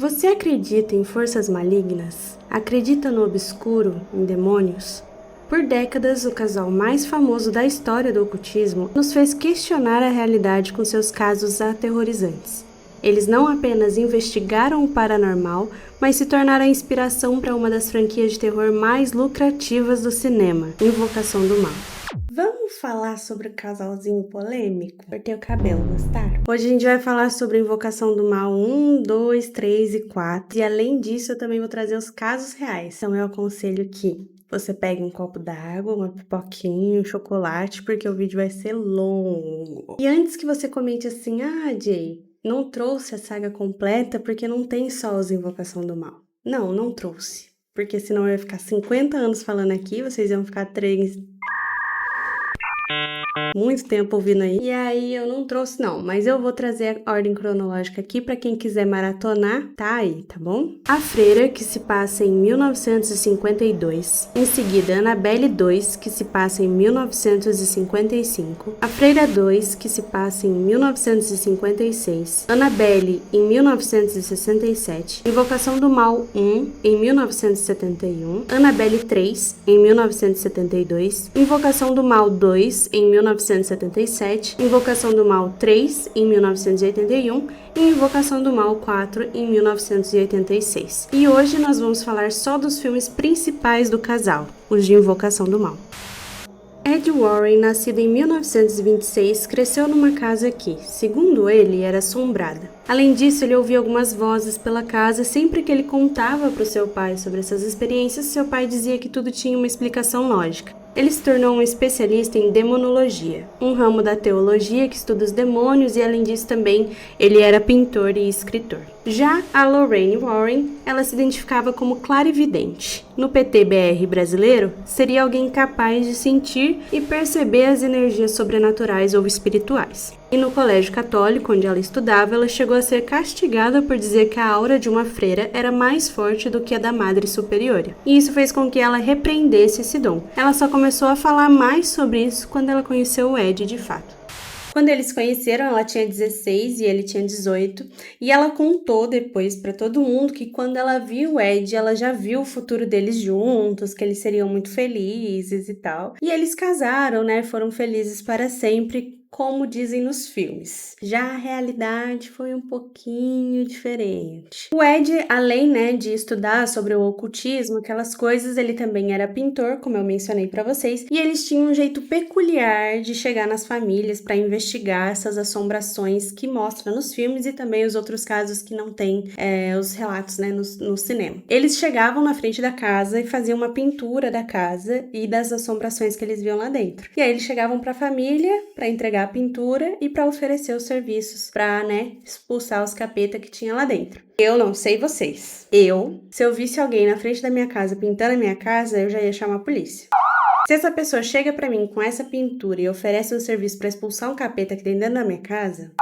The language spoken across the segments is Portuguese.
Você acredita em forças malignas? Acredita no obscuro, em demônios? Por décadas, o casal mais famoso da história do ocultismo nos fez questionar a realidade com seus casos aterrorizantes. Eles não apenas investigaram o paranormal, mas se tornaram a inspiração para uma das franquias de terror mais lucrativas do cinema, Invocação do Mal. Vamos falar sobre o casalzinho polêmico? Cortei o cabelo, gostaram? Hoje a gente vai falar sobre Invocação do Mal 1, 2, 3 e 4. E além disso, eu também vou trazer os casos reais. Então eu aconselho que você pegue um copo d'água, uma pipoquinha, um chocolate, porque o vídeo vai ser longo. E antes que você comente assim, Jay, não trouxe a saga completa porque não tem só os Invocação do Mal. Não trouxe. Porque senão eu ia ficar 50 anos falando aqui, vocês iam ficar 3... muito tempo ouvindo aí. E aí eu não trouxe não, mas eu vou trazer a ordem cronológica aqui para quem quiser maratonar, tá aí, tá bom? A Freira, que se passa em 1952. Em seguida, Annabelle 2, que se passa em 1955. A Freira 2, que se passa em 1956. Annabelle em 1967. Invocação do Mal 1 em 1971. Annabelle 3 em 1972. Invocação do Mal 2 em 1977, Invocação do Mal 3 em 1981 e Invocação do Mal 4 em 1986. E hoje nós vamos falar só dos filmes principais do casal, os de Invocação do Mal. Ed Warren, nascido em 1926, cresceu numa casa que, segundo ele, era assombrada. Além disso, ele ouvia algumas vozes pela casa sempre que ele contava para o seu pai sobre essas experiências. Seu pai dizia que tudo tinha uma explicação lógica. Ele se tornou um especialista em demonologia, um ramo da teologia que estuda os demônios, e além disso também ele era pintor e escritor. Já a Lorraine Warren, ela se identificava como clarividente. No PTBR brasileiro, seria alguém capaz de sentir e perceber as energias sobrenaturais ou espirituais. E no colégio católico, onde ela estudava, ela chegou a ser castigada por dizer que a aura de uma freira era mais forte do que a da Madre Superiora. E isso fez com que ela repreendesse esse dom. Ela só começou a falar mais sobre isso quando ela conheceu o Ed de fato. Quando eles se conheceram, ela tinha 16 e ele tinha 18, e ela contou depois para todo mundo que quando ela viu o Ed, ela já viu o futuro deles juntos, que eles seriam muito felizes e tal. E eles casaram, né? Foram felizes para sempre, como dizem nos filmes. Já a realidade foi um pouquinho diferente. O Ed, além, né, de estudar sobre o ocultismo, aquelas coisas, ele também era pintor, como eu mencionei para vocês, e eles tinham um jeito peculiar de chegar nas famílias para investigar essas assombrações que mostra nos filmes e também os outros casos que não tem os relatos, né, no cinema. Eles chegavam na frente da casa e faziam uma pintura da casa e das assombrações que eles viam lá dentro. E aí eles chegavam para a família para entregar a pintura e para oferecer os serviços para, né, expulsar os capeta que tinha lá dentro. Eu não sei vocês. Se eu visse alguém na frente da minha casa pintando a minha casa, eu já ia chamar a polícia. Se essa pessoa chega pra mim com essa pintura e oferece um serviço pra expulsar um capeta que tem dentro da minha casa,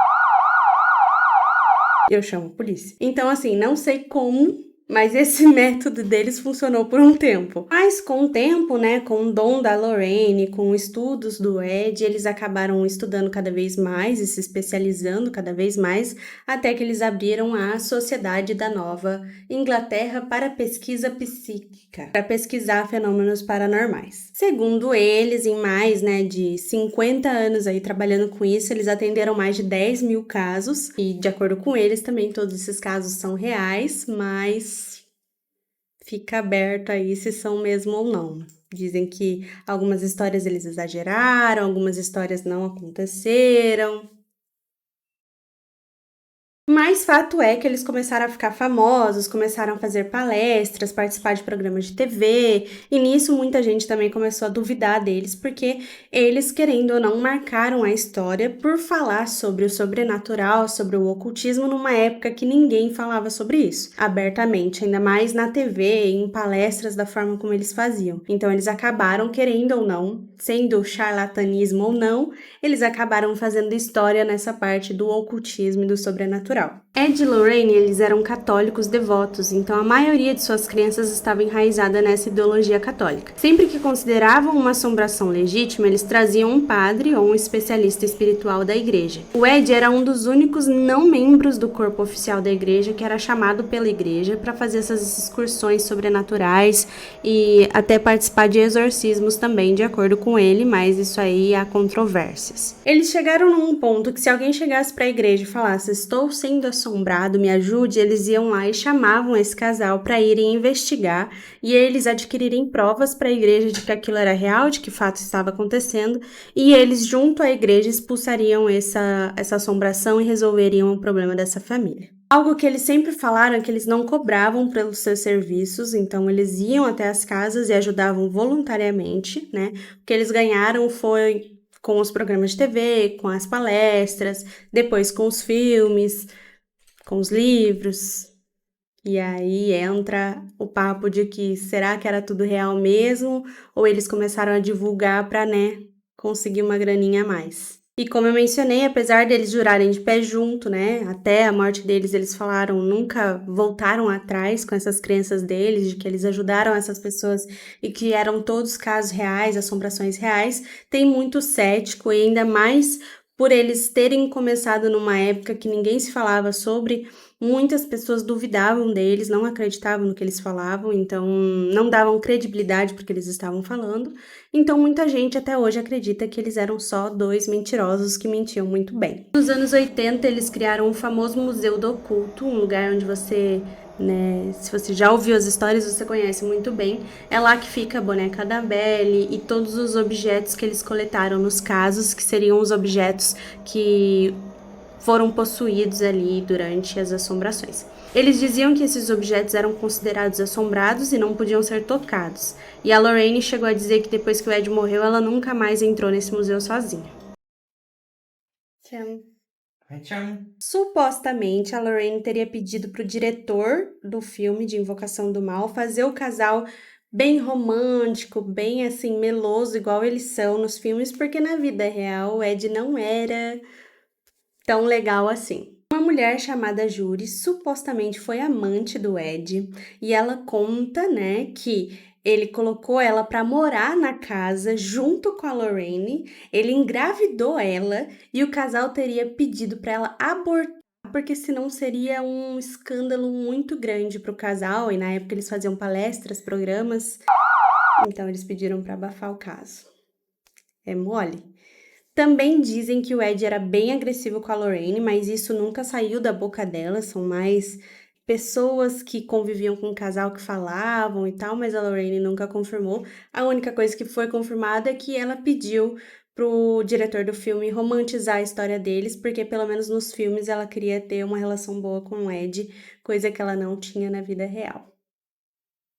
eu chamo a polícia. Então, assim, não sei como, mas esse método deles funcionou por um tempo. Mas com o tempo, né, com o dom da Lorraine, com estudos do Ed, eles acabaram estudando cada vez mais e se especializando cada vez mais, até que eles abriram a Sociedade da Nova Inglaterra para Pesquisa Psíquica, para pesquisar fenômenos paranormais. Segundo eles, em mais, né, de 50 anos aí trabalhando com isso, eles atenderam mais de 10 mil casos, e de acordo com eles também todos esses casos são reais, mas fica aberto aí se são mesmo ou não. Dizem que algumas histórias eles exageraram, algumas histórias não aconteceram. Mas fato é que eles começaram a ficar famosos, começaram a fazer palestras, participar de programas de TV, e nisso muita gente também começou a duvidar deles, porque eles, querendo ou não, marcaram a história por falar sobre o sobrenatural, sobre o ocultismo, numa época que ninguém falava sobre isso, abertamente, ainda mais na TV, em palestras da forma como eles faziam. Então eles acabaram, querendo ou não, sendo charlatanismo ou não, eles acabaram fazendo história nessa parte do ocultismo e do sobrenatural. Ed e Lorraine, eles eram católicos devotos, então a maioria de suas crenças estava enraizada nessa ideologia católica. Sempre que consideravam uma assombração legítima, eles traziam um padre ou um especialista espiritual da igreja. O Ed era um dos únicos não membros do corpo oficial da igreja que era chamado pela igreja para fazer essas excursões sobrenaturais e até participar de exorcismos também, de acordo com ele, mas isso aí há controvérsias. Eles chegaram num ponto que se alguém chegasse para a igreja e falasse: "Estou sendo assombrado, me ajude", eles iam lá e chamavam esse casal para irem investigar e eles adquirirem provas para a igreja de que aquilo era real, de que fato estava acontecendo, e eles junto à igreja expulsariam essa assombração e resolveriam o problema dessa família. Algo que eles sempre falaram é que eles não cobravam pelos seus serviços, então eles iam até as casas e ajudavam voluntariamente, né? O que eles ganharam foi com os programas de TV, com as palestras, depois com os filmes, com os livros. E aí entra o papo de que será que era tudo real mesmo? Ou eles começaram a divulgar para, né, conseguir uma graninha a mais. E como eu mencionei, apesar deles jurarem de pé junto, né, até a morte deles, eles falaram, nunca voltaram atrás com essas crenças deles, de que eles ajudaram essas pessoas e que eram todos casos reais, assombrações reais, tem muito cético e ainda mais por eles terem começado numa época que ninguém se falava sobre. Muitas pessoas duvidavam deles, não acreditavam no que eles falavam, então não davam credibilidade porque eles estavam falando. Então muita gente até hoje acredita que eles eram só dois mentirosos que mentiam muito bem. Nos anos 80 eles criaram o famoso Museu do Oculto, um lugar onde você, né, se você já ouviu as histórias, você conhece muito bem. É lá que fica a boneca da Annabelle e todos os objetos que eles coletaram nos casos, que seriam os objetos que foram possuídos ali durante as assombrações. Eles diziam que esses objetos eram considerados assombrados e não podiam ser tocados. E a Lorraine chegou a dizer que depois que o Ed morreu, ela nunca mais entrou nesse museu sozinha. Supostamente, a Lorraine teria pedido para o diretor do filme de Invocação do Mal fazer o casal bem romântico, bem assim, meloso, igual eles são nos filmes, porque na vida real o Ed não era tão legal assim. Uma mulher chamada Judy supostamente foi amante do Ed e ela conta, né, que ele colocou ela para morar na casa junto com a Lorraine, ele engravidou ela e o casal teria pedido para ela abortar porque senão seria um escândalo muito grande para o casal e na época eles faziam palestras, programas, então eles pediram para abafar o caso. É mole? Também dizem que o Ed era bem agressivo com a Lorraine, mas isso nunca saiu da boca dela, são mais pessoas que conviviam com o casal que falavam e tal, mas a Lorraine nunca confirmou. A única coisa que foi confirmada é que ela pediu pro diretor do filme romantizar a história deles, porque pelo menos nos filmes ela queria ter uma relação boa com o Ed, coisa que ela não tinha na vida real.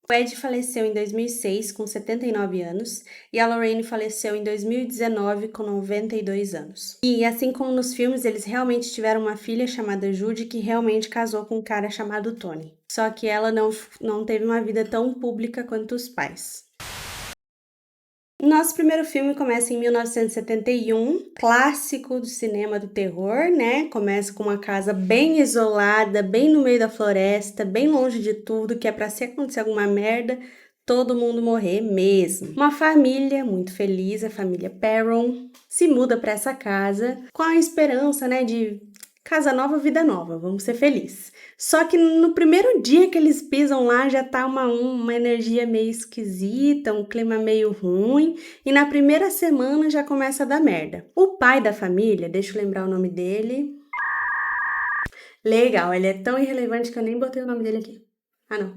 O Ed faleceu em 2006 com 79 anos e a Lorraine faleceu em 2019 com 92 anos. E assim como nos filmes, eles realmente tiveram uma filha chamada Judy que realmente casou com um cara chamado Tony. Só que ela não teve uma vida tão pública quanto os pais. Nosso primeiro filme começa em 1971, clássico do cinema do terror, né? Começa com uma casa bem isolada, bem no meio da floresta, bem longe de tudo, que é pra se acontecer alguma merda, todo mundo morrer mesmo. Uma família muito feliz, a família Perron, se muda para essa casa com a esperança, né, de casa nova, vida nova, vamos ser felizes. Só que no primeiro dia que eles pisam lá já tá uma energia meio esquisita, um clima meio ruim, e na primeira semana já começa a dar merda. O pai da família, deixa eu lembrar o nome dele. Legal, ele é tão irrelevante que eu nem botei o nome dele aqui. Ah, não.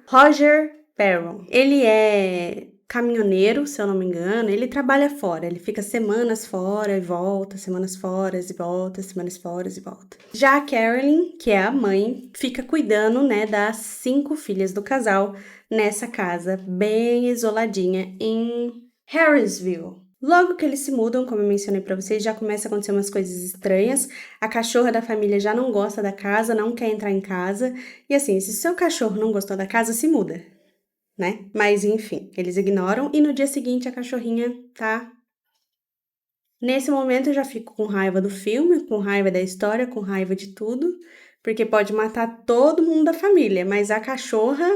Roger Perron. Ele é caminhoneiro, se eu não me engano, ele trabalha fora, ele fica semanas fora e volta, semanas fora e volta, semanas fora e volta. Já a Carolyn, que é a mãe, fica cuidando, né, das 5 filhas do casal nessa casa bem isoladinha em Harrisville. Logo que eles se mudam, como eu mencionei pra vocês, já começa a acontecer umas coisas estranhas. A cachorra da família já não gosta da casa, não quer entrar em casa. E assim, se seu cachorro não gostou da casa, se muda, né? Mas enfim, eles ignoram e no dia seguinte a cachorrinha tá Nesse momento eu já fico com raiva do filme, com raiva da história, com raiva de tudo, porque pode matar todo mundo da família, mas a cachorra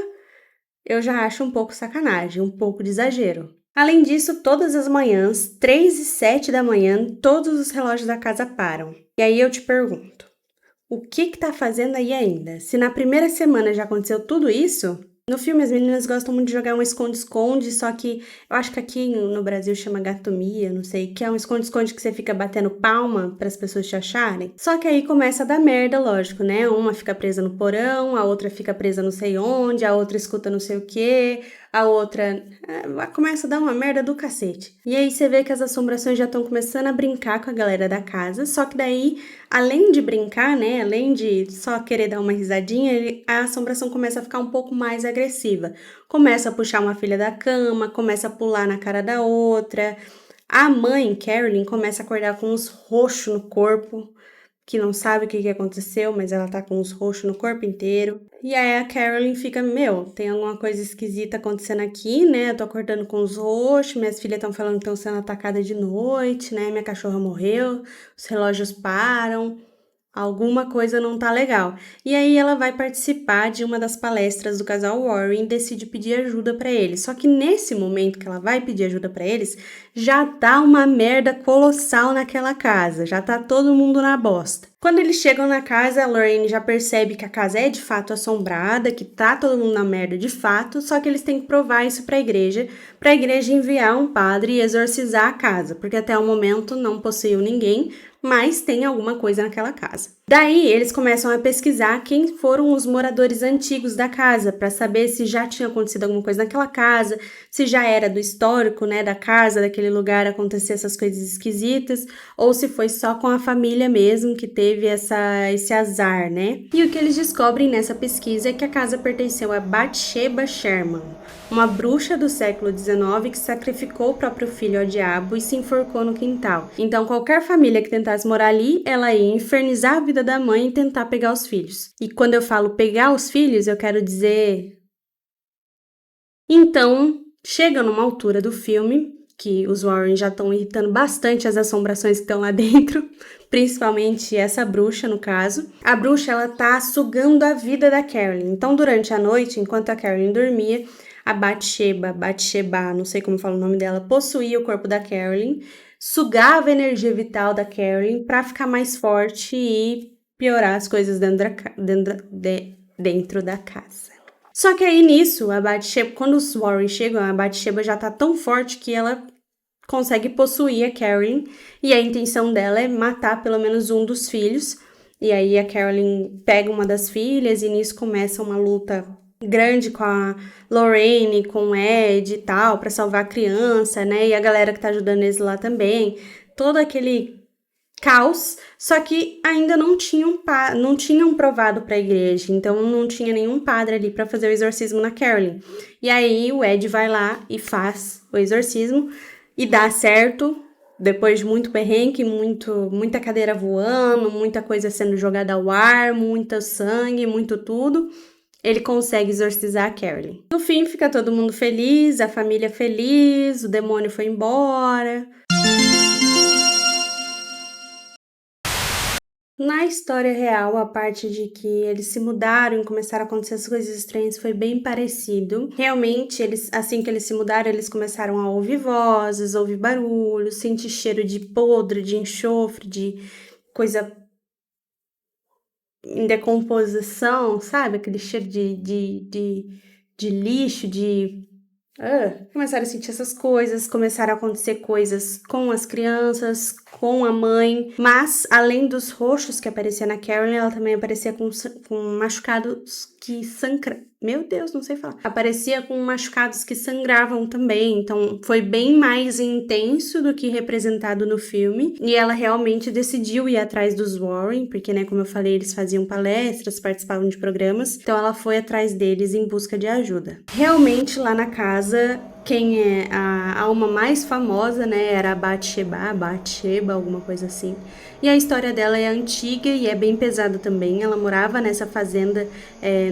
eu já acho um pouco sacanagem, um pouco de exagero. Além disso, todas as manhãs, 3 e 7 da manhã, todos os relógios da casa param. E aí eu te pergunto, o que tá fazendo aí ainda? Se na primeira semana já aconteceu tudo isso, no filme as meninas gostam muito de jogar um esconde-esconde, só que eu acho que aqui no Brasil chama gatomia, não sei, que é um esconde-esconde que você fica batendo palma para as pessoas te acharem. Só que aí começa a dar merda, lógico, né? Uma fica presa no porão, a outra fica presa não sei onde, a outra escuta não sei o quê, a outra começa a dar uma merda do cacete. E aí você vê que as assombrações já estão começando a brincar com a galera da casa, só que daí, além de brincar, né, além de só querer dar uma risadinha, a assombração começa a ficar um pouco mais agressiva. Começa a puxar uma filha da cama, começa a pular na cara da outra. A mãe, Carolyn, começa a acordar com uns roxos no corpo, que não sabe o que aconteceu, mas ela tá com uns roxos no corpo inteiro. E aí a Carolyn fica, tem alguma coisa esquisita acontecendo aqui, né? Eu tô acordando com os roxos, minhas filhas estão falando que estão sendo atacadas de noite, né? Minha cachorra morreu, os relógios param. Alguma coisa não tá legal. E aí ela vai participar de uma das palestras do casal Warren e decide pedir ajuda para eles. Só que nesse momento que ela vai pedir ajuda para eles, já tá uma merda colossal naquela casa. Já tá todo mundo na bosta. Quando eles chegam na casa, a Lorraine já percebe que a casa é de fato assombrada, que tá todo mundo na merda de fato, só que eles têm que provar isso pra igreja enviar um padre e exorcizar a casa, porque até o momento não possuiu ninguém, mas tem alguma coisa naquela casa. Daí eles começam a pesquisar quem foram os moradores antigos da casa, para saber se já tinha acontecido alguma coisa naquela casa, se já era do histórico, né, da casa, daquele lugar acontecer essas coisas esquisitas, ou se foi só com a família mesmo que teve esse azar, né? E o que eles descobrem nessa pesquisa é que a casa pertenceu a Bathsheba Sherman, uma bruxa do século XIX que sacrificou o próprio filho ao diabo e se enforcou no quintal. Então, qualquer família que tentasse morar ali, ela ia infernizar a vida da mãe e tentar pegar os filhos. E quando eu falo pegar os filhos, eu quero dizer... Então, chega numa altura do filme, que os Warren já estão irritando bastante as assombrações que estão lá dentro, principalmente essa bruxa, no caso. A bruxa, ela tá sugando a vida da Carolyn. Então, durante a noite, enquanto a Carolyn dormia, a Bathsheba, não sei como fala o nome dela, possuía o corpo da Carolyn, sugava a energia vital da Carolyn para ficar mais forte e piorar as coisas dentro da casa. Só que aí nisso, a Bathsheba, quando os Warren chegam, a Bathsheba já tá tão forte que ela consegue possuir a Carolyn e a intenção dela é matar pelo menos um dos filhos. E aí a Carolyn pega uma das filhas e nisso começa uma luta grande com a Lorraine, com o Ed e tal, pra salvar a criança, né? E a galera que tá ajudando eles lá também. Todo aquele caos, só que ainda não tinham provado pra igreja, então não tinha nenhum padre ali pra fazer o exorcismo na Carolyn. E aí o Ed vai lá e faz o exorcismo e dá certo. Depois de muito perrengue, muita cadeira voando, muita coisa sendo jogada ao ar, muito sangue, muito tudo, ele consegue exorcizar a Carolyn. No fim, fica todo mundo feliz, a família feliz, o demônio foi embora. Na história real, a parte de que eles se mudaram e começaram a acontecer as coisas estranhas foi bem parecido. Realmente, assim que eles se mudaram, eles começaram a ouvir vozes, ouvir barulhos, sentir cheiro de podre, de enxofre, de coisa em decomposição, sabe? Aquele cheiro de lixo, começaram a sentir essas coisas, começaram a acontecer coisas com as crianças, com a mãe, mas além dos roxos que aparecia na Carolyn, ela também aparecia com machucados que sangram. Meu Deus, não sei falar. Aparecia com machucados que sangravam também, então foi bem mais intenso do que representado no filme, e ela realmente decidiu ir atrás dos Warren, porque, né, como eu falei, eles faziam palestras, participavam de programas, então ela foi atrás deles em busca de ajuda. Realmente, lá na casa, quem é a alma mais famosa, né, era a Bathsheba, alguma coisa assim. E a história dela é antiga e é bem pesada também. Ela morava nessa fazenda,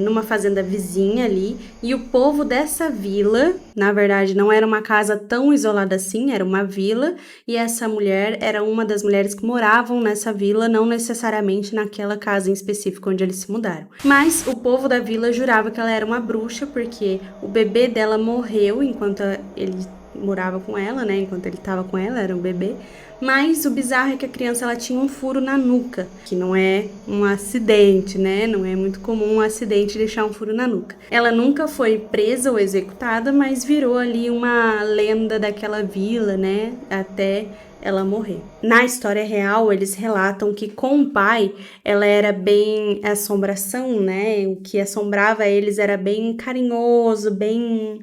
numa fazenda vizinha ali. E o povo dessa vila, na verdade, não era uma casa tão isolada assim, era uma vila. E essa mulher era uma das mulheres que moravam nessa vila, não necessariamente naquela casa em específico onde eles se mudaram. Mas o povo da vila jurava que ela era uma bruxa, porque o bebê dela morreu enquanto ele morava com ela, né? Enquanto ele estava com ela, era um bebê. Mas o bizarro é que a criança ela tinha um furo na nuca, que não é um acidente, né? Não é muito comum um acidente deixar um furo na nuca. Ela nunca foi presa ou executada, mas virou ali uma lenda daquela vila, né? Até ela morrer. Na história real, eles relatam que com o pai, ela era bem assombração, né? O que assombrava eles era bem carinhoso, bem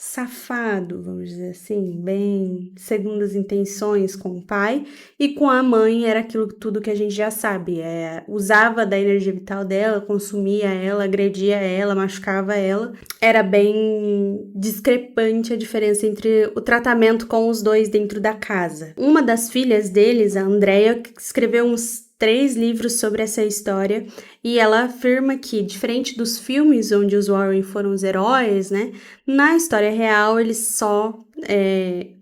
safado, vamos dizer assim, bem segundo as intenções com o pai, e com a mãe era aquilo tudo que a gente já sabe, usava da energia vital dela, consumia ela, agredia ela, machucava ela. Era bem discrepante a diferença entre o tratamento com os dois dentro da casa. Uma das filhas deles, a Andrea, escreveu uns 3 livros sobre essa história, e ela afirma que, diferente dos filmes onde os Warren foram os heróis, né, na história real eles só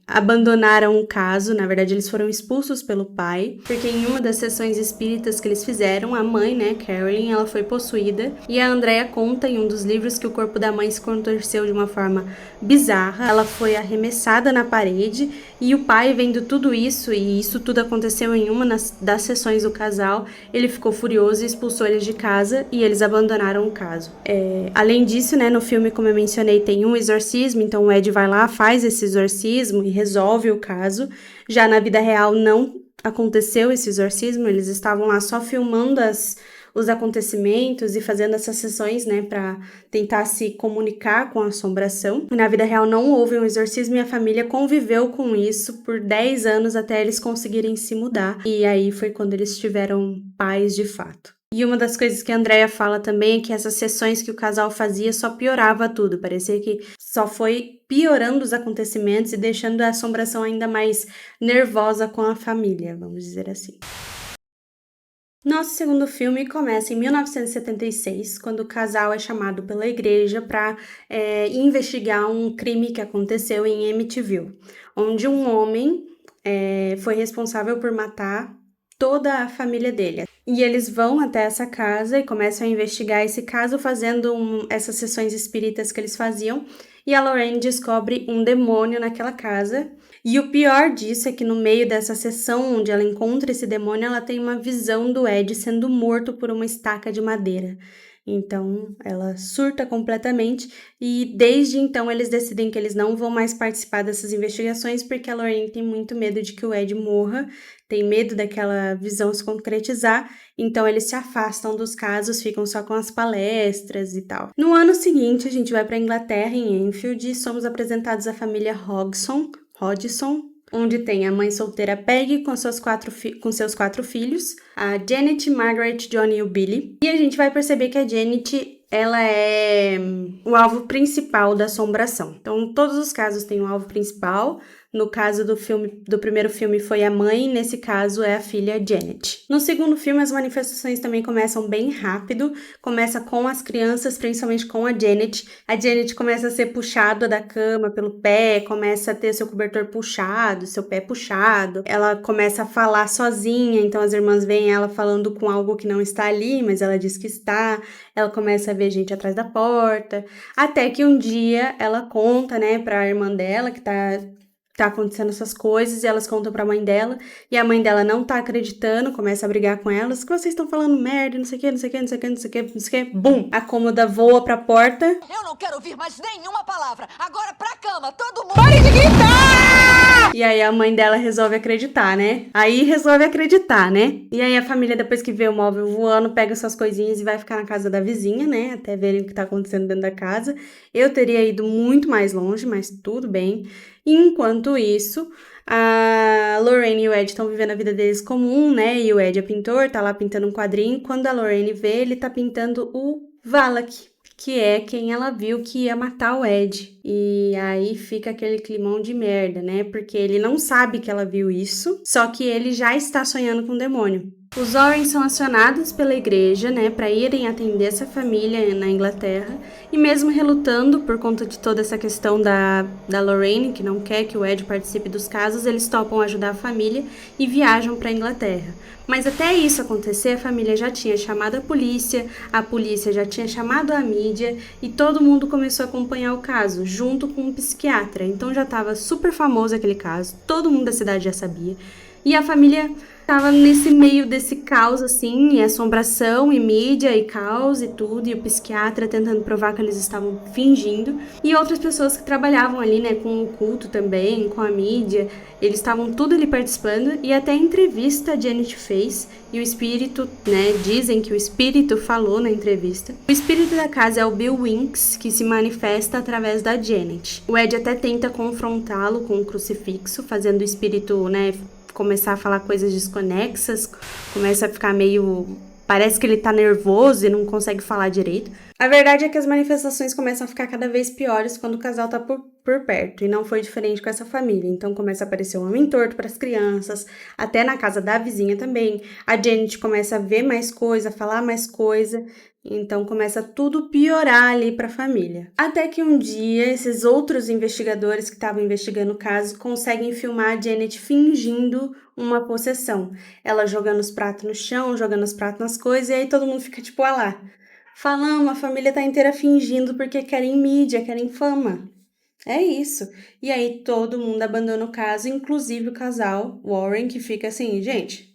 abandonaram o caso. Na verdade, eles foram expulsos pelo pai, porque em uma das sessões espíritas que eles fizeram, a mãe, né, Carolyn, ela foi possuída, e a Andrea conta em um dos livros que o corpo da mãe se contorceu de uma forma bizarra, ela foi arremessada na parede, e o pai, vendo tudo isso, e isso tudo aconteceu em uma das sessões do casal, ele ficou furioso e expulsou eles de casa, e eles abandonaram o caso. Além disso, né, no filme, como eu mencionei, tem um exorcismo, então o Ed vai lá, faz esse exorcismo e resolve o caso. Já na vida real não aconteceu esse exorcismo, eles estavam lá só filmando os acontecimentos e fazendo essas sessões, né, para tentar se comunicar com a assombração. Na vida real não houve um exorcismo e a família conviveu com isso por 10 anos até eles conseguirem se mudar. E aí foi quando eles tiveram paz de fato. E uma das coisas que a Andrea fala também é que essas sessões que o casal fazia só piorava tudo. Parecia que só foi piorando os acontecimentos e deixando a assombração ainda mais nervosa com a família, vamos dizer assim. Nosso segundo filme começa em 1976, quando o casal é chamado pela igreja para investigar um crime que aconteceu em Amityville, onde um homem foi responsável por matar toda a família dele. E eles vão até essa casa e começam a investigar esse caso, fazendo essas sessões espíritas que eles faziam. E a Lorraine descobre um demônio naquela casa. E o pior disso é que no meio dessa sessão onde ela encontra esse demônio, ela tem uma visão do Ed sendo morto por uma estaca de madeira. Então, ela surta completamente e desde então eles decidem que eles não vão mais participar dessas investigações porque a Lorraine tem muito medo de que o Ed morra, tem medo daquela visão se concretizar, então eles se afastam dos casos, ficam só com as palestras e tal. No ano seguinte, a gente vai para a Inglaterra, em Enfield, e somos apresentados à família Hodgson, onde tem a mãe solteira Peggy com seus 4 filhos, a Janet, Margaret, Johnny e o Billy. E a gente vai perceber que a Janet, ela é o alvo principal da assombração. Então, todos os casos têm um alvo principal. No caso do primeiro filme foi a mãe, nesse caso é a filha Janet. No segundo filme, as manifestações também começam bem rápido. Começa com as crianças, principalmente com a Janet. A Janet começa a ser puxada da cama pelo pé, começa a ter seu cobertor puxado, seu pé puxado. Ela começa a falar sozinha, então as irmãs veem ela falando com algo que não está ali, mas ela diz que está. Ela começa a ver gente atrás da porta. Até que um dia ela conta, né, pra irmã dela que tá acontecendo essas coisas, e elas contam pra mãe dela, e a mãe dela não tá acreditando, começa a brigar com elas, que vocês estão falando merda, não sei o que, não sei o que, não sei o que, não sei o que, não sei o que, bum! A cômoda voa pra porta. Eu não quero ouvir mais nenhuma palavra, agora pra cama, todo mundo! Pare de gritar! E aí a mãe dela resolve acreditar, né? E aí a família, depois que vê o móvel voando, pega suas coisinhas e vai ficar na casa da vizinha, né? Até verem o que tá acontecendo dentro da casa. Eu teria ido muito mais longe, mas tudo bem. Enquanto isso, a Lorraine e o Ed estão vivendo a vida deles comum, né? E o Ed é pintor, tá lá pintando um quadrinho. Quando a Lorraine vê, ele tá pintando o Valak, que é quem ela viu que ia matar o Ed. E aí fica aquele climão de merda, né? Porque ele não sabe que ela viu isso, só que ele já está sonhando com o demônio. Os Warren são acionados pela igreja, né, para irem atender essa família na Inglaterra, e mesmo relutando por conta de toda essa questão da Lorraine, que não quer que o Ed participe dos casos, eles topam ajudar a família e viajam para a Inglaterra. Mas até isso acontecer, a família já tinha chamado a polícia já tinha chamado a mídia e todo mundo começou a acompanhar o caso, junto com um psiquiatra. Então já estava super famoso aquele caso, todo mundo da cidade já sabia. E a família tava nesse meio desse caos, assim, e assombração, e mídia, e caos, e tudo, e o psiquiatra tentando provar que eles estavam fingindo, e outras pessoas que trabalhavam ali, né, com o culto também, com a mídia, eles estavam tudo ali participando, e até a entrevista a Janet fez, e o espírito, né, dizem que o espírito falou na entrevista. O espírito da casa é o Bill Winks, que se manifesta através da Janet. O Ed até tenta confrontá-lo com um crucifixo, fazendo o espírito, né, começar a falar coisas desconexas, começa a ficar meio... parece que ele tá nervoso e não consegue falar direito. A verdade é que as manifestações começam a ficar cada vez piores quando o casal tá por perto, e não foi diferente com essa família. Então começa a aparecer um homem torto para as crianças, até na casa da vizinha também. A Janet começa a ver mais coisa, falar mais coisa, então começa tudo piorar ali para a família. Até que um dia, esses outros investigadores que estavam investigando o caso conseguem filmar a Janet fingindo uma possessão. Ela jogando os pratos no chão, jogando os pratos nas coisas, e aí todo mundo fica tipo, ah lá, falando, a família tá inteira fingindo porque querem mídia, querem fama. É isso. E aí todo mundo abandona o caso, inclusive o casal Warren, que fica assim, gente,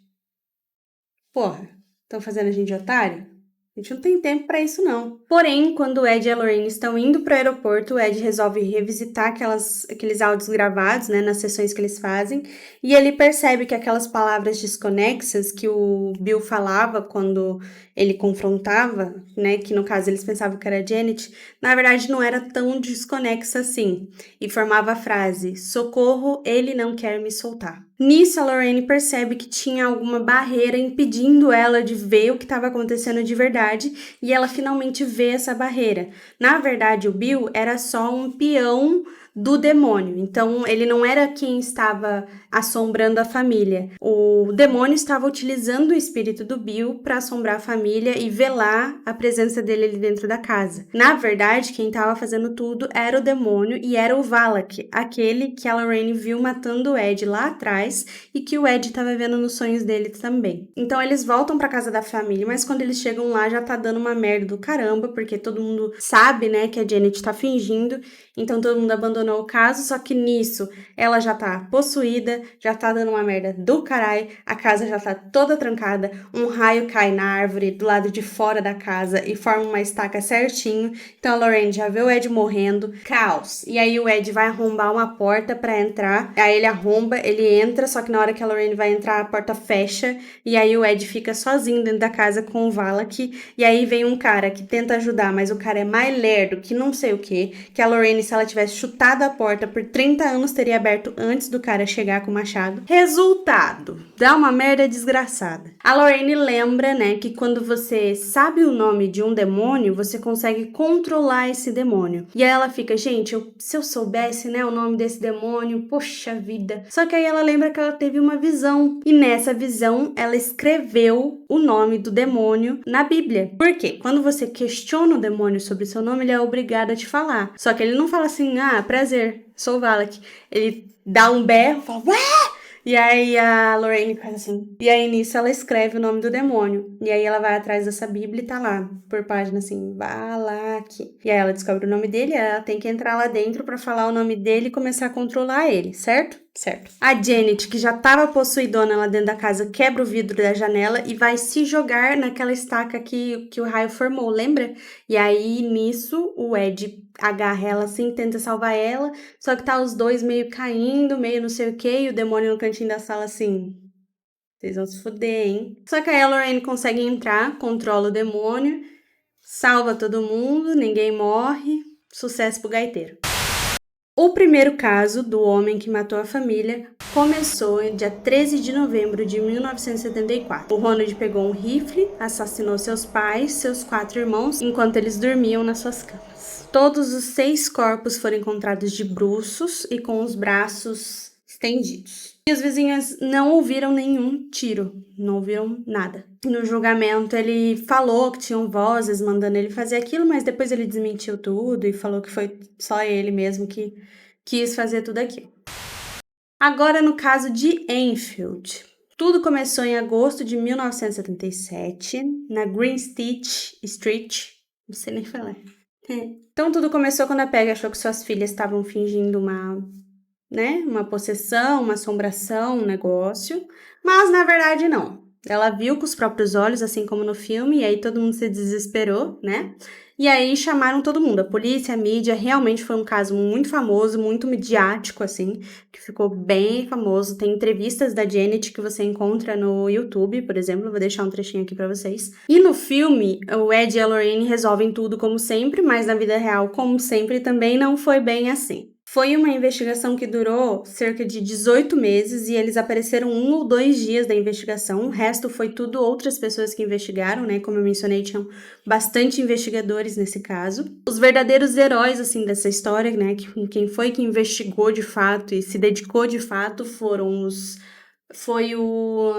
porra, estão fazendo a gente de otário? A gente não tem tempo pra isso, não. Porém, quando o Ed e a Lorraine estão indo pro aeroporto, o Ed resolve revisitar aqueles áudios gravados, né, nas sessões que eles fazem, e ele percebe que aquelas palavras desconexas que o Bill falava quando ele confrontava, né, que no caso eles pensavam que era a Janet, na verdade não era tão desconexa assim, e formava a frase, socorro, ele não quer me soltar. Nisso, a Lorraine percebe que tinha alguma barreira impedindo ela de ver o que estava acontecendo de verdade, e ela finalmente vê essa barreira. Na verdade, o Bill era só um peão do demônio, então ele não era quem estava assombrando a família. O demônio estava utilizando o espírito do Bill para assombrar a família e velar a presença dele ali dentro da casa. Na verdade, quem estava fazendo tudo era o demônio e era o Valak, aquele que a Lorraine viu matando o Ed lá atrás e que o Ed estava vendo nos sonhos dele também. Então eles voltam para casa da família, mas quando eles chegam lá já tá dando uma merda do caramba, porque todo mundo sabe, né, que a Janet tá fingindo, então todo mundo abandonou o caso, só que nisso ela já tá possuída, já tá dando uma merda do caralho, a casa já tá toda trancada, um raio cai na árvore do lado de fora da casa e forma uma estaca certinho, então a Lorraine já vê o Ed morrendo, caos, e aí o Ed vai arrombar uma porta pra entrar, aí ele arromba, ele entra, só que na hora que a Lorraine vai entrar, a porta fecha, e aí o Ed fica sozinho dentro da casa com o Valak, e aí vem um cara que tenta ajudar, mas o cara é mais lerdo que não sei o que a Lorraine, se ela tivesse chutado a porta por 30 anos, teria aberto antes do cara chegar com o machado. Resultado, dá uma merda desgraçada. A Lorraine lembra, né, que quando você sabe o nome de um demônio, você consegue controlar esse demônio. E aí ela fica, gente, se eu soubesse, né, o nome desse demônio, poxa vida. Só que aí ela lembra que ela teve uma visão. E nessa visão, ela escreveu o nome do demônio na Bíblia. Por quê? Quando você questiona o demônio sobre seu nome, ele é obrigado a te falar. Só que ele não fala assim, ah, prazer, sou o Valak. Ele dá um berro, fala, ué! E aí a Lorraine faz assim. E aí nisso ela escreve o nome do demônio. E aí ela vai atrás dessa Bíblia e tá lá, por página assim, Valak. E aí ela descobre o nome dele, ela tem que entrar lá dentro pra falar o nome dele e começar a controlar ele, certo? Certo. A Janet, que já tava possuidona lá dentro da casa, quebra o vidro da janela e vai se jogar naquela estaca que o raio formou, lembra? E aí, nisso, o Ed agarra ela assim, tenta salvar ela, só que tá os dois meio caindo, meio não sei o que, e o demônio no cantinho da sala assim, vocês vão se fuder, hein? Só que aí a Lorraine consegue entrar, controla o demônio, salva todo mundo, ninguém morre, sucesso pro gaiteiro. O primeiro caso do homem que matou a família começou no dia 13 de novembro de 1974. O Ronald pegou um rifle, assassinou seus pais, seus 4 irmãos, enquanto eles dormiam nas suas camas. Todos os 6 corpos foram encontrados de bruços e com os braços estendidos. E os vizinhos não ouviram nenhum tiro, não ouviram nada. No julgamento, ele falou que tinham vozes mandando ele fazer aquilo, mas depois ele desmentiu tudo e falou que foi só ele mesmo que quis fazer tudo aquilo. Agora, no caso de Enfield. Tudo começou em agosto de 1977, na Green Street, não sei nem falar. Então, tudo começou quando a Peggy achou que suas filhas estavam fingindo uma possessão, uma assombração, um negócio, mas na verdade não. Ela viu com os próprios olhos, assim como no filme, e aí todo mundo se desesperou, né? E aí chamaram todo mundo, a polícia, a mídia, realmente foi um caso muito famoso, muito midiático, assim, que ficou bem famoso. Tem entrevistas da Janet que você encontra no YouTube, por exemplo, vou deixar um trechinho aqui pra vocês. E no filme, o Ed e a Lorraine resolvem tudo como sempre, mas na vida real, como sempre, também não foi bem assim. Foi uma investigação que durou cerca de 18 meses e eles apareceram 1 ou 2 dias da investigação. O resto foi tudo outras pessoas que investigaram, né? Como eu mencionei, tinham bastante investigadores nesse caso. Os verdadeiros heróis, assim, dessa história, né? Quem foi que investigou de fato e se dedicou de fato foi o...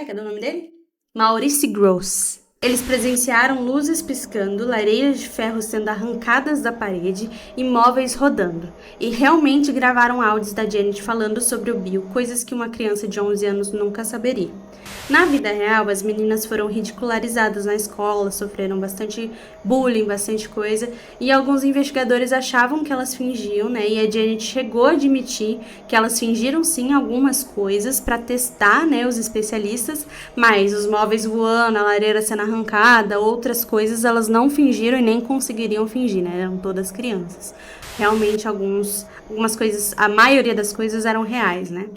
cadê o nome dele? Maurice Grosse. Eles presenciaram luzes piscando, lareiras de ferro sendo arrancadas da parede e móveis rodando. E realmente gravaram áudios da Janet falando sobre o Bill, coisas que uma criança de 11 anos nunca saberia. Na vida real, as meninas foram ridicularizadas na escola, sofreram bastante bullying, bastante coisa, e alguns investigadores achavam que elas fingiam, né? E a Janet chegou a admitir que elas fingiram sim algumas coisas para testar, né, os especialistas, mas os móveis voando, a lareira sendo arrancada, outras coisas, elas não fingiram e nem conseguiriam fingir, né? Eram todas crianças. Realmente algumas coisas, a maioria das coisas eram reais, né?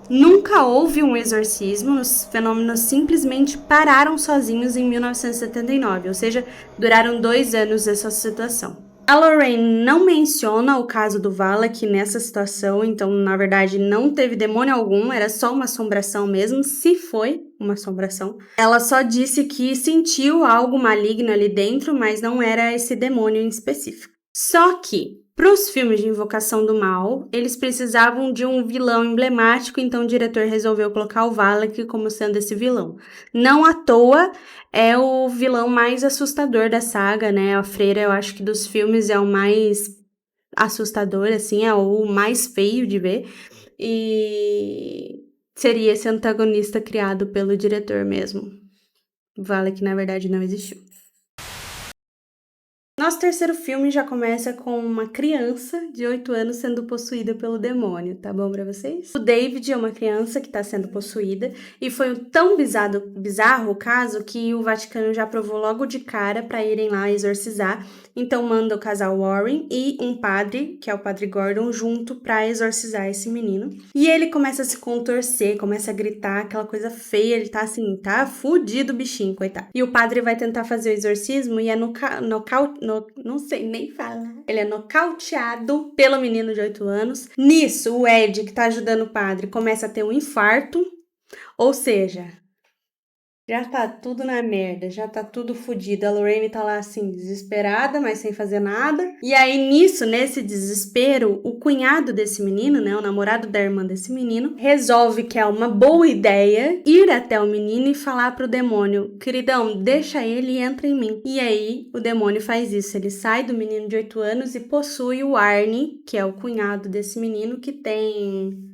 Nunca houve um exorcismo, os fenômenos simplesmente pararam sozinhos em 1979, ou seja, duraram 2 anos essa situação. A Lorraine não menciona o caso do Valak nessa situação, então, na verdade, não teve demônio algum, era só uma assombração mesmo, se foi uma assombração. Ela só disse que sentiu algo maligno ali dentro, mas não era esse demônio em específico. Só que, para os filmes de Invocação do Mal, eles precisavam de um vilão emblemático, então o diretor resolveu colocar o Valak como sendo esse vilão. Não à toa, é o vilão mais assustador da saga, né? A freira, eu acho que dos filmes é o mais assustador, assim, é o mais feio de ver. E seria esse antagonista criado pelo diretor mesmo. O Valak, na verdade, não existiu. Nosso terceiro filme já começa com uma criança de 8 anos sendo possuída pelo demônio, tá bom pra vocês? O David é uma criança que tá sendo possuída e foi tão bizarro o caso que o Vaticano já aprovou logo de cara pra irem lá exorcizar. Então manda o casal Warren e um padre, que é o padre Gordon, junto pra exorcizar esse menino. E ele começa a se contorcer, começa a gritar, aquela coisa feia, ele tá assim, tá fudido o bichinho, coitado. E o padre vai tentar fazer o exorcismo e é não sei nem falar. Ele é nocauteado pelo menino de 8 anos. Nisso, o Ed, que tá ajudando o padre, começa a ter um infarto. Ou seja, já tá tudo na merda, já tá tudo fodido. A Lorraine tá lá assim, desesperada, mas sem fazer nada. E aí, nesse desespero, o cunhado desse menino, né, o namorado da irmã desse menino, resolve que é uma boa ideia ir até o menino e falar pro demônio: queridão, deixa ele e entra em mim. E aí, o demônio faz isso. Ele sai do menino de 8 anos e possui o Arnie, que é o cunhado desse menino, que tem...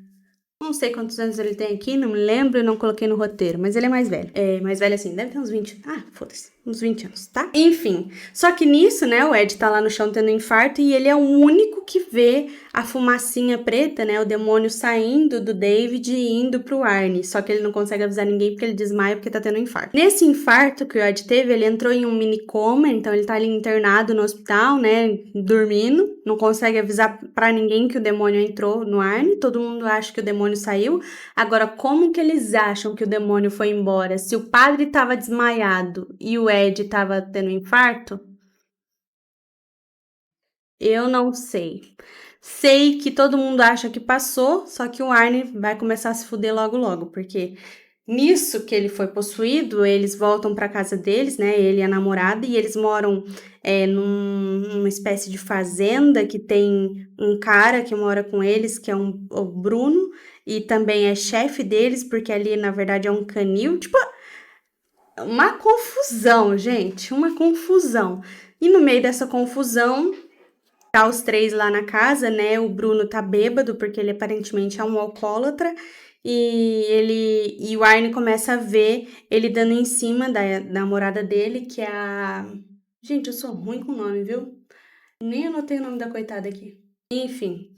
Não sei quantos anos ele tem aqui, não me lembro e não coloquei no roteiro, mas ele é mais velho. É, mais velho assim, deve ter uns 20. Ah, foda-se, uns 20 anos, tá? Enfim, só que nisso, né, o Ed tá lá no chão tendo um infarto e ele é o único que vê a fumacinha preta, né, o demônio saindo do David e indo pro Arnie. Só que ele não consegue avisar ninguém porque ele desmaia porque tá tendo um infarto. Nesse infarto que o Ed teve, ele entrou em um mini coma, então ele tá ali internado no hospital, né, dormindo. Não consegue avisar pra ninguém que o demônio entrou no Arnie. Todo mundo acha que o demônio saiu. Agora, como que eles acham que o demônio foi embora? Se o padre tava desmaiado e o Ed tava tendo um infarto, Eu não sei. Sei que todo mundo acha que passou, só que o Arnie vai começar a se fuder logo logo, porque nisso que ele foi possuído, eles voltam pra casa deles, né? Ele e a namorada, e eles moram numa espécie de fazenda que tem um cara que mora com eles, que é o Bruno, e também é chefe deles, porque ali na verdade é um canil. Tipo, uma confusão, gente, uma confusão. E no meio dessa confusão, tá os três lá na casa, né? O Bruno tá bêbado, porque ele aparentemente é um alcoólatra. E o Arnie começa a ver ele dando em cima da namorada dele, que é a... Gente, eu sou ruim com o nome, viu? Nem anotei o nome da coitada aqui. Enfim,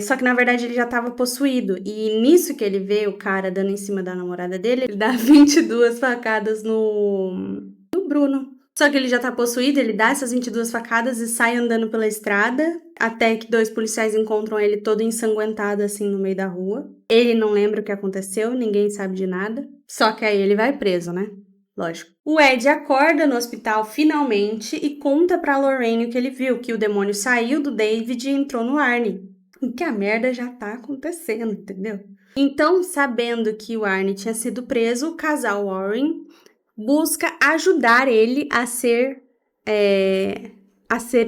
só que na verdade ele já tava possuído. E nisso que ele vê o cara dando em cima da namorada dele, ele dá 22 facadas no Bruno. Só que ele já tá possuído, ele dá essas 22 facadas e sai andando pela estrada, até que 2 policiais encontram ele todo ensanguentado assim no meio da rua. Ele não lembra o que aconteceu, ninguém sabe de nada. Só que aí ele vai preso, né? Lógico. O Ed acorda no hospital finalmente e conta pra Lorraine o que ele viu, que o demônio saiu do David e entrou no Arnie. E que a merda já tá acontecendo, entendeu? Então, sabendo que o Arnie tinha sido preso, o casal Warren busca ajudar ele a ser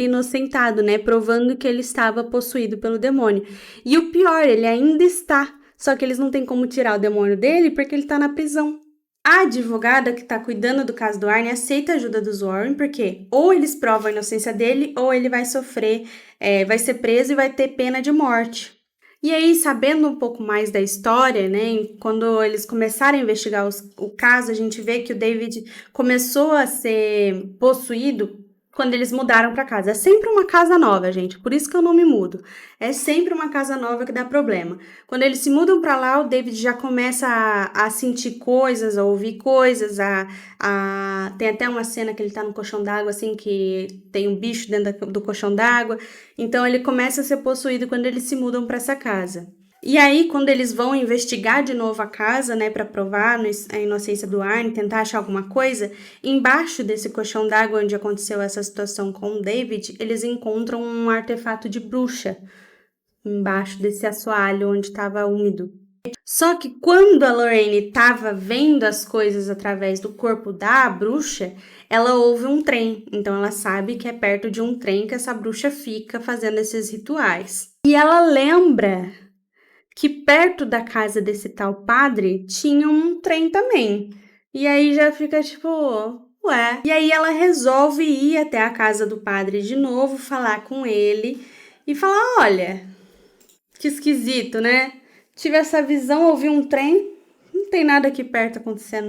inocentado, né? Provando que ele estava possuído pelo demônio. E o pior, ele ainda está. Só que eles não têm como tirar o demônio dele porque ele está na prisão. A advogada que está cuidando do caso do Arnie aceita a ajuda dos Warren, porque ou eles provam a inocência dele, ou ele vai sofrer, vai ser preso e vai ter pena de morte. E aí, sabendo um pouco mais da história, né, quando eles começaram a investigar o caso, a gente vê que o David começou a ser possuído quando eles mudaram para casa. É sempre uma casa nova, gente, por isso que eu não me mudo. É sempre uma casa nova que dá problema. Quando eles se mudam para lá, o David já começa a sentir coisas, a ouvir coisas, tem até uma cena que ele tá no colchão d'água, assim, que tem um bicho dentro do colchão d'água. Então ele começa a ser possuído quando eles se mudam para essa casa. E aí, quando eles vão investigar de novo a casa, né, para provar a inocência do Arnie, tentar achar alguma coisa, embaixo desse colchão d'água onde aconteceu essa situação com o David, eles encontram um artefato de bruxa embaixo desse assoalho onde estava úmido. Só que quando a Lorraine estava vendo as coisas através do corpo da bruxa, ela ouve um trem. Então ela sabe que é perto de um trem que essa bruxa fica fazendo esses rituais. E ela lembra que perto da casa desse tal padre tinha um trem também. E aí já fica tipo, ué. E aí ela resolve ir até a casa do padre de novo, falar com ele e falar, olha, que esquisito, né? Tive essa visão, ouvi um trem, não tem nada aqui perto acontecendo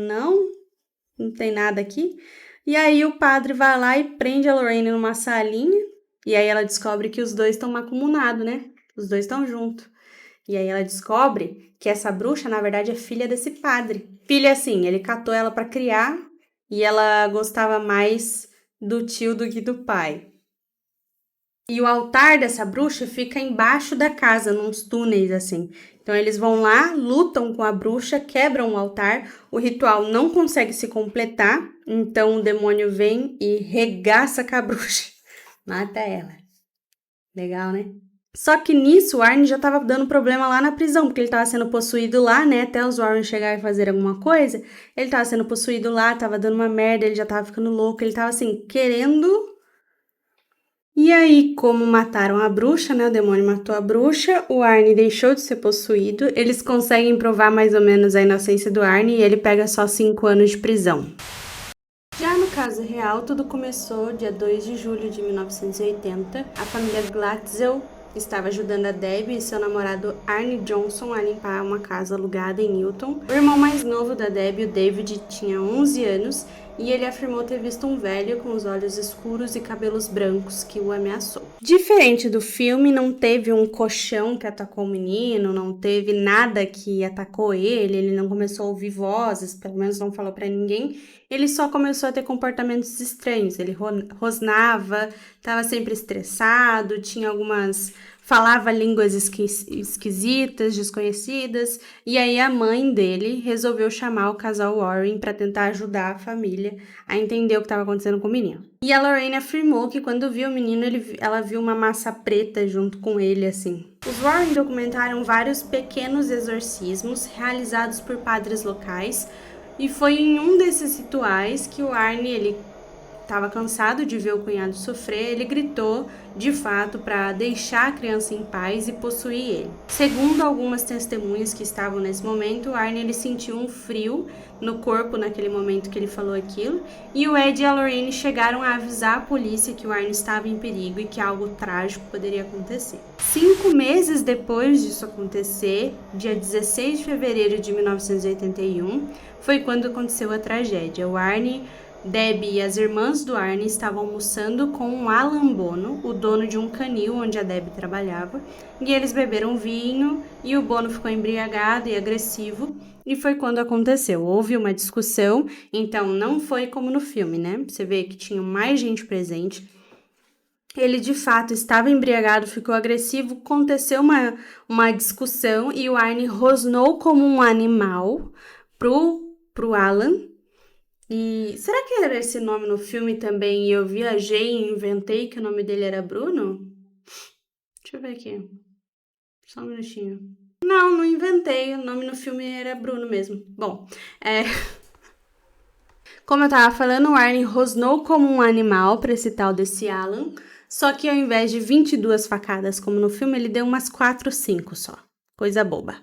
não tem nada aqui. E aí o padre vai lá e prende a Lorraine numa salinha, e aí ela descobre que os dois estão macumunados, né? Os dois estão juntos. E aí ela descobre que essa bruxa, na verdade, é filha desse padre. Filha, assim, ele catou ela para criar e ela gostava mais do tio do que do pai. E o altar dessa bruxa fica embaixo da casa, nos túneis, assim. Então eles vão lá, lutam com a bruxa, quebram o altar, o ritual não consegue se completar, então o demônio vem e regaça com a bruxa. Mata ela. Legal, né? Só que nisso o Arnie já tava dando problema lá na prisão, porque ele tava sendo possuído lá, né? Até os Warren chegarem e fazer alguma coisa, ele tava sendo possuído lá, tava dando uma merda, ele já tava ficando louco, ele tava assim, querendo. E aí, como mataram a bruxa, né? O demônio matou a bruxa, o Arnie deixou de ser possuído, eles conseguem provar mais ou menos a inocência do Arnie e ele pega só 5 anos de prisão. Já no caso real, tudo começou dia 2 de julho de 1980. A família Glatzel estava ajudando a Debbie e seu namorado Arnie Johnson a limpar uma casa alugada em Newton. O irmão mais novo da Debbie, o David, tinha 11 anos e ele afirmou ter visto um velho com os olhos escuros e cabelos brancos que o ameaçou. Diferente do filme, não teve um colchão que atacou o menino, não teve nada que atacou ele não começou a ouvir vozes, pelo menos não falou pra ninguém. Ele só começou a ter comportamentos estranhos, ele rosnava, estava sempre estressado, tinha algumas falava línguas esquisitas, desconhecidas, e aí a mãe dele resolveu chamar o casal Warren para tentar ajudar a família a entender o que estava acontecendo com o menino. E a Lorraine afirmou que quando viu o menino, ela viu uma massa preta junto com ele, assim. Os Warren documentaram vários pequenos exorcismos realizados por padres locais, e foi em um desses rituais que o Arnie, ele estava cansado de ver o cunhado sofrer, ele gritou, de fato, para deixar a criança em paz e possuir ele. Segundo algumas testemunhas que estavam nesse momento, o Arnie ele sentiu um frio no corpo naquele momento que ele falou aquilo, e o Ed e a Lorraine chegaram a avisar a polícia que o Arnie estava em perigo e que algo trágico poderia acontecer. 5 meses depois disso acontecer, dia 16 de fevereiro de 1981, foi quando aconteceu a tragédia. O Arnie, Debbie e as irmãs do Arnie estavam almoçando com o Alan Bono, o dono de um canil onde a Debbie trabalhava, e eles beberam vinho e o Bono ficou embriagado e agressivo, e foi quando aconteceu. Houve uma discussão, então não foi como no filme, né? Você vê que tinha mais gente presente. Ele de fato estava embriagado, ficou agressivo, aconteceu uma discussão e o Arnie rosnou como um animal pro Alan. E será que era esse nome no filme também? E eu viajei e inventei que o nome dele era Bruno? Deixa eu ver aqui. Só um minutinho. Não inventei. O nome no filme era Bruno mesmo. Bom, como eu tava falando, o Arnie rosnou como um animal para esse tal desse Alan. Só que ao invés de 22 facadas como no filme, ele deu umas 4, 5 só. Coisa boba.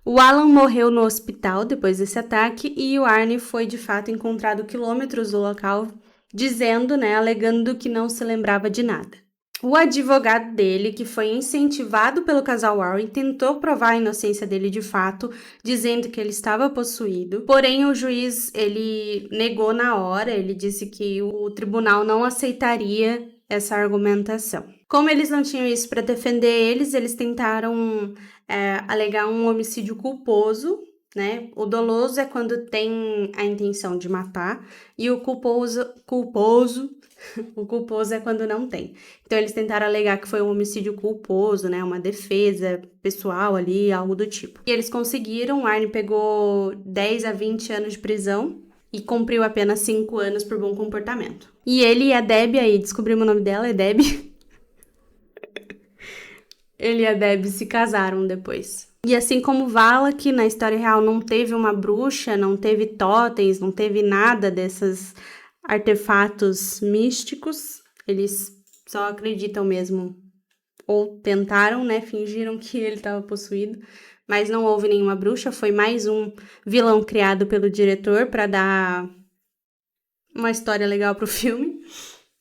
O Alan morreu no hospital depois desse ataque e o Arnie foi de fato encontrado quilômetros do local, dizendo, alegando que não se lembrava de nada. O advogado dele, que foi incentivado pelo casal Warren, tentou provar a inocência dele de fato, dizendo que ele estava possuído. Porém, o juiz, ele negou na hora, ele disse que o tribunal não aceitaria essa argumentação. Como eles não tinham isso para defender eles tentaram alegar um homicídio culposo, né? O doloso é quando tem a intenção de matar e o culposo é quando não tem. Então eles tentaram alegar que foi um homicídio culposo, né? Uma defesa pessoal ali, algo do tipo. E eles conseguiram, o Arnie pegou 10 a 20 anos de prisão e cumpriu apenas 5 anos por bom comportamento. E ele e a Debbie, aí descobrimos o nome dela, é Debbie. Ele e a Debbie se casaram depois. E assim como Vala, que na história real não teve uma bruxa, não teve totens, não teve nada desses artefatos místicos, eles só acreditam mesmo, ou tentaram, fingiram que ele estava possuído, mas não houve nenhuma bruxa, foi mais um vilão criado pelo diretor para dar uma história legal pro filme.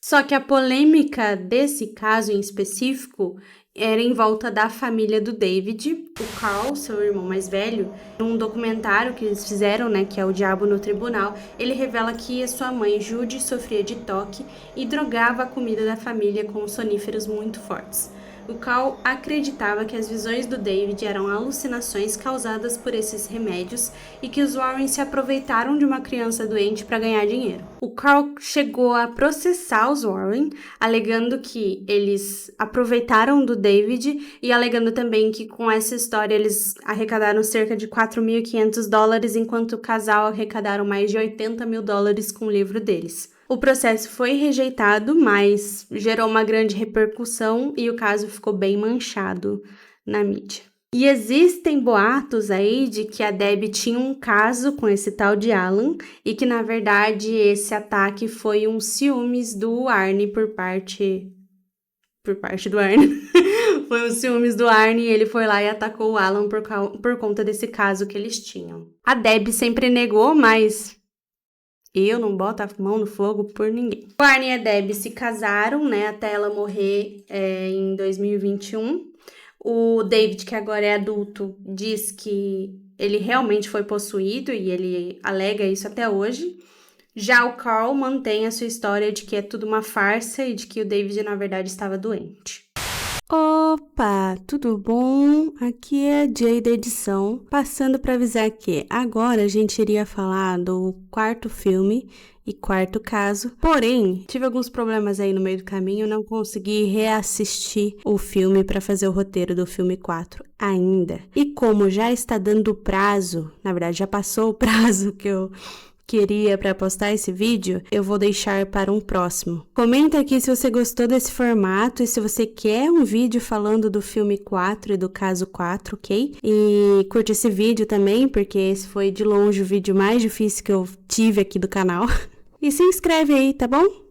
Só que a polêmica desse caso em específico era em volta da família do David. O Carl, seu irmão mais velho, num documentário que eles fizeram, que é O Diabo no Tribunal, ele revela que a sua mãe, Judy, sofria de toque e drogava a comida da família com soníferos muito fortes. O Carl acreditava que as visões do David eram alucinações causadas por esses remédios e que os Warren se aproveitaram de uma criança doente para ganhar dinheiro. O Carl chegou a processar os Warren, alegando que eles aproveitaram do David e alegando também que com essa história eles arrecadaram cerca de $4.500, enquanto o casal arrecadaram mais de $80.000 com o livro deles. O processo foi rejeitado, mas gerou uma grande repercussão e o caso ficou bem manchado na mídia. E existem boatos aí de que a Debbie tinha um caso com esse tal de Alan e que, na verdade, esse ataque foi um ciúmes do Arnie por parte do Arnie. Foi um ciúmes do Arnie e ele foi lá e atacou o Alan por conta desse caso que eles tinham. A Debbie sempre negou, mas eu não boto a mão no fogo por ninguém. O Arnie e a Debbie se casaram, até ela morrer em 2021. O David, que agora é adulto, diz que ele realmente foi possuído e ele alega isso até hoje. Já o Carl mantém a sua história de que é tudo uma farsa e de que o David, na verdade, estava doente. Opa, tudo bom? Aqui é a Jay da edição, passando para avisar que agora a gente iria falar do quarto filme e quarto caso. Porém, tive alguns problemas aí no meio do caminho, não consegui reassistir o filme para fazer o roteiro do filme 4 ainda. E como já está dando o prazo, na verdade já passou o prazo que eu queria para postar esse vídeo, eu vou deixar para um próximo. Comenta aqui se você gostou desse formato e se você quer um vídeo falando do filme 4 e do caso 4, ok? E curte esse vídeo também, porque esse foi de longe o vídeo mais difícil que eu tive aqui do canal. E se inscreve aí, tá bom?